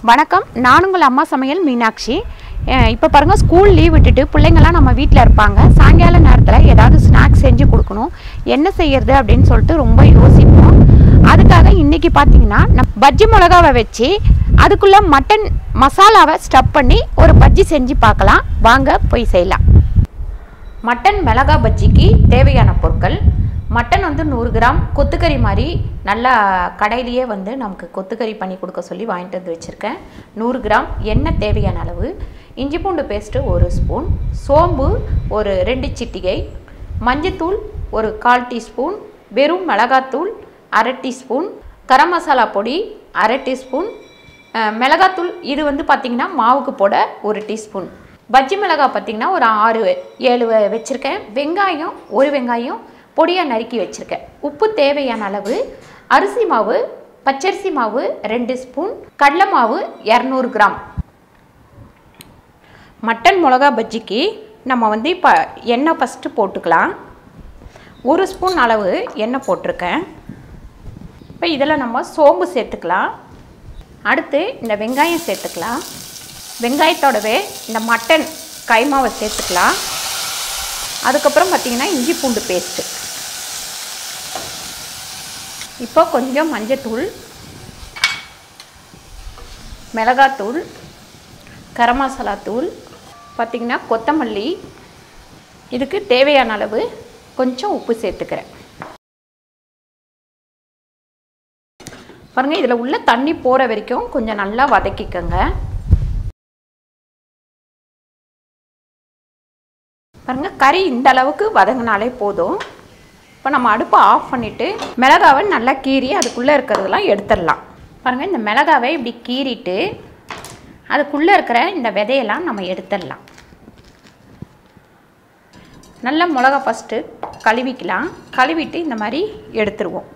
வணக்கம், நான் உங்கள் அம்மா சமையல் மீனாட்சி. இப்போ பாருங்கள், ஸ்கூல் லீவ் விட்டுட்டு பிள்ளைங்கள்லாம் நம்ம வீட்டில் இருப்பாங்க. சாயங்கால நேரத்தில் ஏதாவது ஸ்நாக்ஸ் செஞ்சு கொடுக்கணும், என்ன செய்யறது அப்படின்னு சொல்லிட்டு ரொம்ப யோசிப்போம். அதுக்காக இன்றைக்கி பார்த்தீங்கன்னா பஜ்ஜி மிளகாவை வச்சு அதுக்குள்ளே மட்டன் மசாலாவை ஸ்டஃப் பண்ணி ஒரு பஜ்ஜி செஞ்சு பார்க்கலாம். வாங்க போய் செய்யலாம். மட்டன் மிளகா பஜ்ஜிக்கு தேவையான பொருட்கள்: மட்டன் 100 கிராம், கொத்துக்கறி மாதிரி நல்லா கடையிலேயே நமக்கு கொத்துக்கறி பண்ணி கொடுக்க சொல்லி வாங்கிட்டு வந்து வச்சுருக்கேன். 100 கிராம் எண்ணெய் தேவையான அளவு, இஞ்சி பூண்டு பேஸ்ட்டு 1 ஸ்பூன், சோம்பு ஒரு 2 சிட்டிகை, மஞ்சத்தூள் ஒரு 1/4 டீஸ்பூன், வெறும் மிளகாத்தூள் 1/2 டீஸ்பூன், கரம் மசாலா பொடி 1/2 டீஸ்பூன், மிளகாத்தூள் இது பார்த்திங்கன்னா மாவுக்கு போட 1 டீஸ்பூன். பஜ்ஜி மிளகாய் பார்த்திங்கன்னா ஒரு 6-7 வச்சுருக்கேன். வெங்காயம் 1 வெங்காயம் பொடியாக நறுக்கி வச்சுருக்கேன். உப்பு தேவையான அளவு, அரிசி மாவு, பச்சரிசி மாவு 2 ஸ்பூன், கடலை மாவு 200 கிராம். மட்டன் மிளகா பஜ்ஜிக்கு நம்ம இப்போ எண்ணெய் ஃபஸ்ட்டு போட்டுக்கலாம். 1 ஸ்பூன் அளவு எண்ணெய் போட்டிருக்கேன். இப்போ இதில் நம்ம சோம்பு சேர்த்துக்கலாம். அடுத்து இந்த வெங்காயம் சேர்த்துக்கலாம். வெங்காயத்தோடவே இந்த மட்டன் கைமாவை சேர்த்துக்கலாம். அதுக்கப்புறம் பார்த்திங்கன்னா இஞ்சி பூண்டு பேஸ்ட்டு, இப்போ கொஞ்சம் மஞ்சத்தூள், மிளகாத்தூள், கரம் மசாலா தூள், பார்த்திங்கன்னா கொத்தமல்லி, இதுக்கு தேவையான அளவு கொஞ்சம் உப்பு சேர்த்துக்கிறேன். பாருங்கள், இதில் உள்ள தண்ணி போகிற வரைக்கும் கொஞ்சம் நல்லா வதக்கிக்கோங்க. பாருங்கள், கறி இந்த அளவுக்கு வதங்கினாலே போதும். இப்போ நம்ம அடுப்பை ஆஃப் பண்ணிவிட்டு மிளகாவை நல்லா கீறி அதுக்குள்ளே இருக்கிறதெல்லாம் எடுத்துடலாம். பாருங்கள், இந்த மிளகாவை இப்படி கீறிட்டு அதுக்குள்ளே இருக்கிற இந்த விதையெல்லாம் நம்ம எடுத்துடலாம். நல்லா மிளகா ஃபஸ்ட்டு கழுவிக்கலாம். கழுவிட்டு இந்த மாதிரி எடுத்துருவோம்.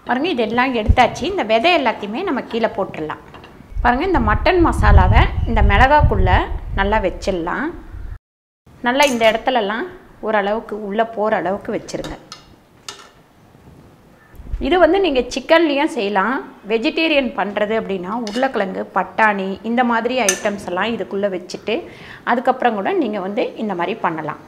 பாருங்கள், இதெல்லாம் எடுத்தாச்சு. இந்த விதை எல்லாத்தையுமே நம்ம கீழே போட்டுடலாம். பாருங்கள், இந்த மட்டன் மசாலாவை இந்த மிளகாக்குள்ளே நல்லா வச்சிடலாம். நல்லா இந்த இடத்துலலாம் ஓரளவுக்கு உள்ளே போகிற அளவுக்கு வச்சுருங்க. இது நீங்கள் சிக்கன்லேயும் செய்யலாம். வெஜிடேரியன் பண்ணுறது அப்படின்னா உருளைக்கிழங்கு, பட்டாணி இந்த மாதிரி ஐட்டம்ஸ் எல்லாம் இதுக்குள்ளே வச்சுட்டு அதுக்கப்புறம் கூட நீங்கள் இந்த மாதிரி பண்ணலாம்.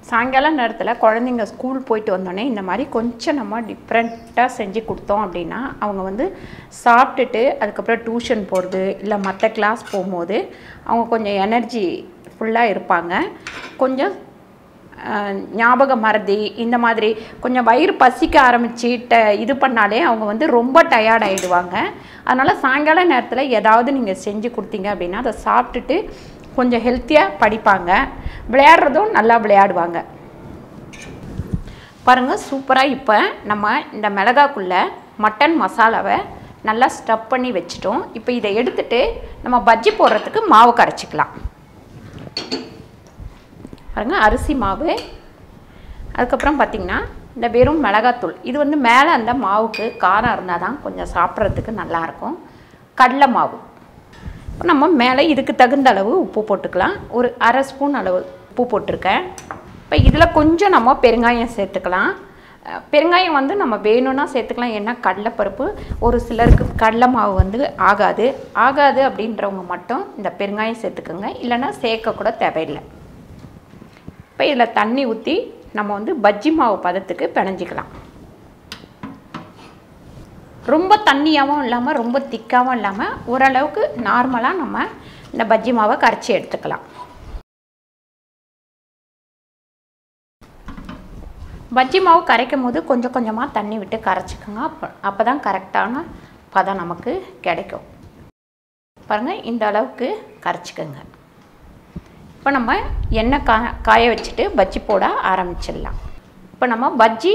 சாயங்கால நேரத்தில் குழந்தைங்க ஸ்கூல் போயிட்டு வந்தோடனே இந்த மாதிரி கொஞ்சம் நம்ம டிஃப்ரெண்ட்டாக செஞ்சு கொடுத்தோம் அப்படின்னா அவங்க சாப்பிட்டுட்டு அதுக்கப்புறம் டியூஷன் போகிறது இல்லை மற்ற கிளாஸ் போகும்போது அவங்க கொஞ்சம் எனர்ஜி ஃபுல்லாக இருப்பாங்க. கொஞ்சம் ஞாபக மறதி இந்த மாதிரி கொஞ்சம் வயிறு பசிக்க ஆரம்பிச்சு இது பண்ணாலே அவங்க ரொம்ப டயர்ட் ஆகிடுவாங்க. அதனால் சாயங்கால நேரத்தில் ஏதாவது நீங்கள் செஞ்சு கொடுத்தீங்க அப்படின்னா அதை சாப்பிட்டுட்டு கொஞ்சம் ஹெல்த்தியாக படிப்பாங்க. விளையாடுறதும் நல்லா விளையாடுவாங்க. பாருங்கள், சூப்பராக இப்போ நம்ம இந்த மிளகாக்குள்ளே மட்டன் மசாலாவை நல்லா ஸ்டஃப் பண்ணி வச்சிட்டோம். இப்போ இதை எடுத்துகிட்டு நம்ம பஜ்ஜி போடுறதுக்கு மாவு கரைச்சிக்கலாம். பாருங்கள், அரிசி மாவு, அதுக்கப்புறம் பார்த்திங்கன்னா இந்த வெறும் மிளகாத்தூள், இது மேலே அந்த மாவுக்கு காரம் இருந்தால் தான் கொஞ்சம் சாப்பிட்றதுக்கு நல்லாயிருக்கும். கடலை மாவு, நம்ம மேலே இதுக்கு தகுந்த அளவு உப்பு போட்டுக்கலாம். ஒரு 1/2 ஸ்பூன் அளவு உப்பு போட்டிருக்கேன். இப்போ இதில் கொஞ்சம் நம்ம பெருங்காயம் சேர்த்துக்கலாம். பெருங்காயம் நம்ம வேணும்னா சேர்த்துக்கலாம். ஏன்னா கடலைப்பருப்பு ஒரு சிலருக்கு கடலை மாவு ஆகாது அப்படின்றவங்க மட்டும் இந்த பெருங்காயம் சேர்த்துக்கோங்க. இல்லைன்னா சேர்க்கக்கூட தேவையில்லை. இப்போ இதில் தண்ணி ஊற்றி நம்ம பஜ்ஜி மாவு பதத்துக்கு பிணைஞ்சிக்கலாம். ரொம்ப தண்ணியாகவும் இல்லாமல் ரொம்ப திக்காகவும் இல்லாமல் ஓரளவுக்கு நார்மலாக நம்ம இந்த பஜ்ஜி மாவை கரைச்சி எடுத்துக்கலாம். பஜ்ஜி மாவு கரைக்கும் போது கொஞ்சம் கொஞ்சமாக தண்ணி விட்டு கரைச்சிக்கோங்க. அப்போ தான் கரெக்டான பதம் நமக்கு கிடைக்கும். பாருங்கள், இந்த அளவுக்கு கரைச்சிக்கோங்க. இப்போ நம்ம எண்ணெய் காய வச்சுட்டு பஜ்ஜி போட ஆரம்பிச்சிடலாம். இப்போ நம்ம பஜ்ஜி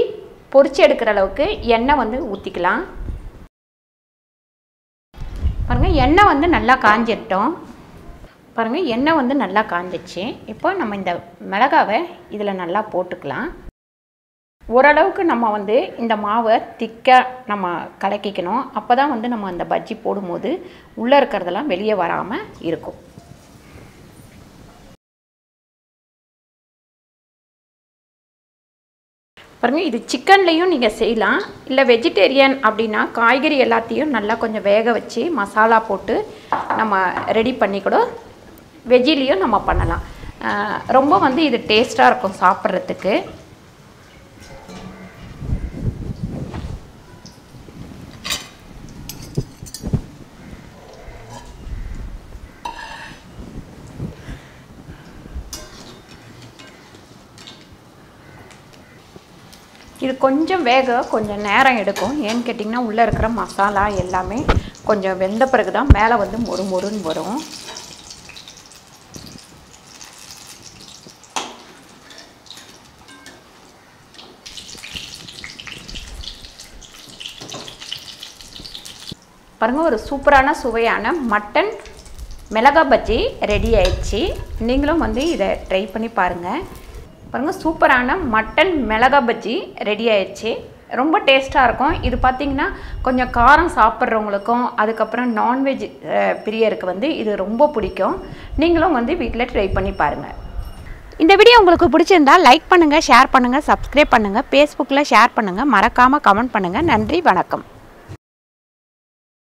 பொரிச்சு எடுக்கிற அளவுக்கு எண்ணெய் ஊற்றிக்கலாம். பாருங்கள், எண்ணெய் நல்லா காஞ்சிட்டோம். பாருங்கள், எண்ணெய் நல்லா காஞ்சிச்சு. இப்போ நம்ம இந்த மிளகாவை இதில் நல்லா போட்டுக்கலாம். ஓரளவுக்கு நம்ம இந்த மாவை திக்காக நம்ம கலக்கிக்கணும். அப்போ தான் நம்ம அந்த பஜ்ஜி போடும்போது உள்ளே இருக்கிறதெல்லாம் வெளியே வராமல் இருக்கும். பாருங்கள், இது சிக்கன்லேயும் நீங்கள் செய்யலாம். இல்லை வெஜிடேரியன் அப்படின்னா காய்கறி எல்லாத்தையும் நல்லா கொஞ்சம் வேக வச்சு மசாலா போட்டு நம்ம ரெடி பண்ணி கூட வெஜ்ஜிலையும் நம்ம பண்ணலாம். ரொம்ப வந்து இது டேஸ்ட்டாக இருக்கும் சாப்பிட்றதுக்கு. இது கொஞ்சம் வேக கொஞ்சம் நேரம் எடுக்கும். ஏன்னு கேட்டிங்கன்னா உள்ளே இருக்கிற மசாலா எல்லாமே கொஞ்சம் வெந்த பிறகு தான் மேலே வந்து மொறு மொறுன்னு வரும். பாருங்கள், ஒரு சூப்பரான சுவையான மட்டன் மிளகாய் பஜ்ஜி ரெடி ஆயிடுச்சு. நீங்களும் வந்து இதை ட்ரை பண்ணி பாருங்கள். பாருங்கள், சூப்பரான மட்டன் மிளகாய் பஜ்ஜி ரெடி ஆயிடுச்சு. ரொம்ப டேஸ்ட்டாக இருக்கும். இது பார்த்திங்கன்னா கொஞ்சம் காரம் சாப்பிட்றவங்களுக்கும் அதுக்கப்புறம் நான்வெஜ் பிரியருக்கு வந்து இது ரொம்ப பிடிக்கும். நீங்களும் வந்து வீட்டில் ட்ரை பண்ணி பாருங்கள். இந்த வீடியோ உங்களுக்கு பிடிச்சிருந்தால் லைக் பண்ணுங்கள், ஷேர் பண்ணுங்கள், சப்ஸ்கிரைப் பண்ணுங்கள், ஃபேஸ்புக்கில் ஷேர் பண்ணுங்கள், மறக்காமல் கமெண்ட் பண்ணுங்கள். நன்றி, வணக்கம்.